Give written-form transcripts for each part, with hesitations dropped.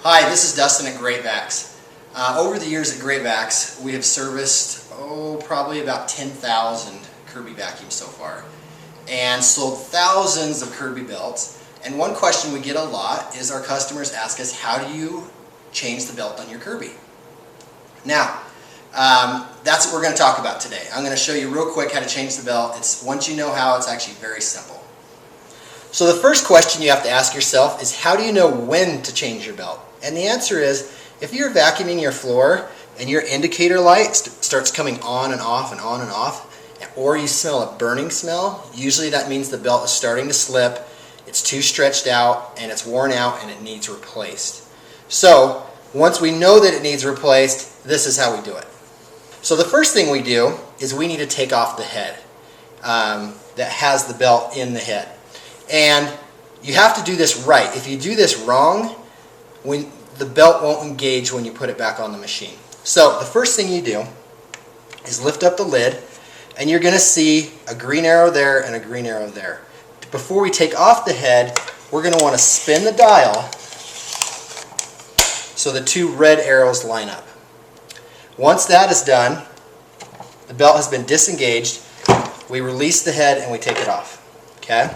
Hi, this is Dustin at Vacs. Over the years at Vacs, we have serviced, probably about 10,000 Kirby vacuums so far, and sold thousands of Kirby belts. And one question we get a lot is our customers ask us, how do you change the belt on your Kirby? Now, that's what we're going to talk about today. I'm going to show you real quick how to change the belt. Once you know how, it's actually very simple. So the first question you have to ask yourself is, how do you know when to change your belt? And the answer is, if you're vacuuming your floor and your indicator light starts coming on and off and on and off, or you smell a burning smell, usually that means the belt is starting to slip, it's too stretched out, and it's worn out and it needs replaced. So once we know that it needs replaced, this is how we do it. So the first thing we do is we need to take off the head that has the belt in the head. And you have to do this right. If you do this wrong, the belt won't engage when you put it back on the machine. So the first thing you do is lift up the lid, and you're going to see a green arrow there and a green arrow there. Before we take off the head, we're going to want to spin the dial so the two red arrows line up. Once that is done, the belt has been disengaged, we release the head and we take it off. Okay?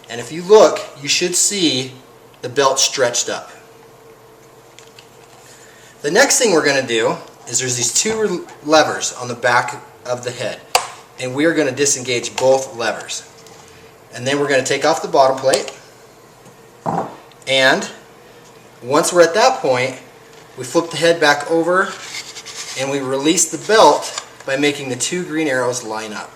And if you look, you should see the belt stretched up. The next thing we're going to do is there's these two levers on the back of the head, and we are going to disengage both levers. And then we're going to take off the bottom plate, and once we're at that point, we flip the head back over and we release the belt by making the two green arrows line up.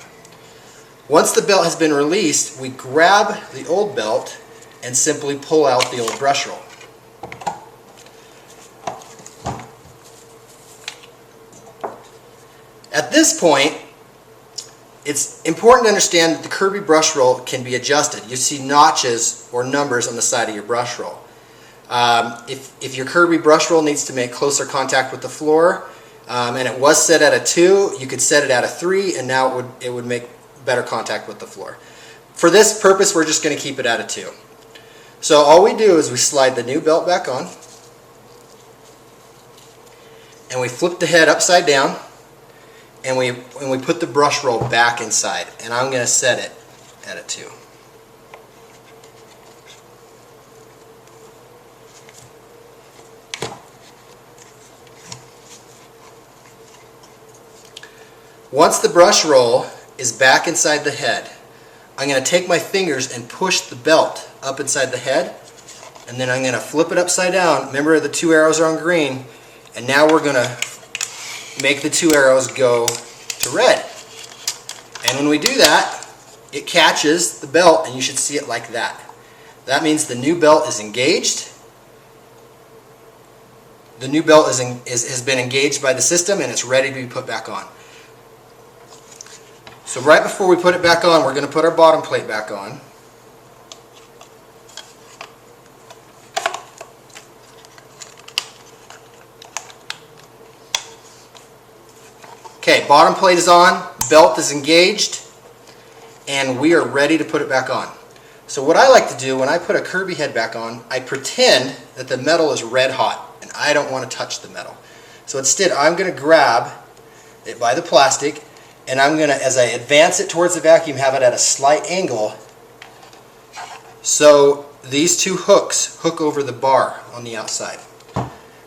Once the belt has been released, we grab the old belt and simply pull out the old brush roll. At this point, it's important to understand that the Kirby brush roll can be adjusted. You see notches or numbers on the side of your brush roll. If your Kirby brush roll needs to make closer contact with the floor, and it was set at a 2, you could set it at a 3, and now it would make better contact with the floor. For this purpose, we're just going to keep it at a 2. So all we do is we slide the new belt back on, and we flip the head upside down, and we put the brush roll back inside, and I'm going to set it at a 2. Once the brush roll is back inside the head, I'm going to take my fingers and push the belt up inside the head, and then I'm going to flip it upside down. Remember, the two arrows are on green, and now we're going to make the two arrows go to red. And when we do that, it catches the belt, and you should see it like that. That means the new belt is engaged. The new belt has been engaged by the system, and it's ready to be put back on. So right before we put it back on, we're going to put our bottom plate back on. Okay, bottom plate is on, belt is engaged, and we are ready to put it back on. So what I like to do when I put a Kirby head back on, I pretend that the metal is red hot, and I don't want to touch the metal. So instead, I'm going to grab it by the plastic, and I'm going to, as I advance it towards the vacuum, have it at a slight angle. So these two hooks hook over the bar on the outside.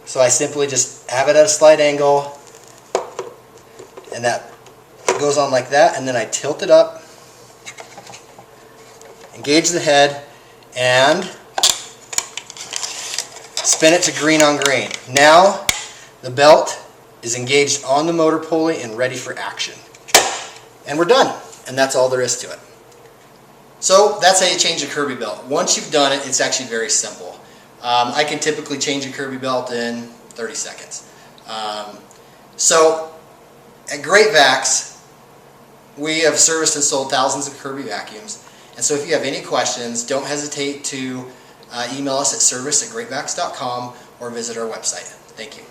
So I simply just have it at a slight angle, and that goes on like that, and then I tilt it up, engage the head, and spin it to green on green. Now the belt is engaged on the motor pulley and ready for action. And we're done, and that's all there is to it. So that's how you change a Kirby belt. Once you've done it, it's actually very simple. I can typically change a Kirby belt in 30 seconds. So at Vacs, we have serviced and sold thousands of Kirby vacuums. And so if you have any questions, don't hesitate to email us at service@greatvacs.com or visit our website. Thank you.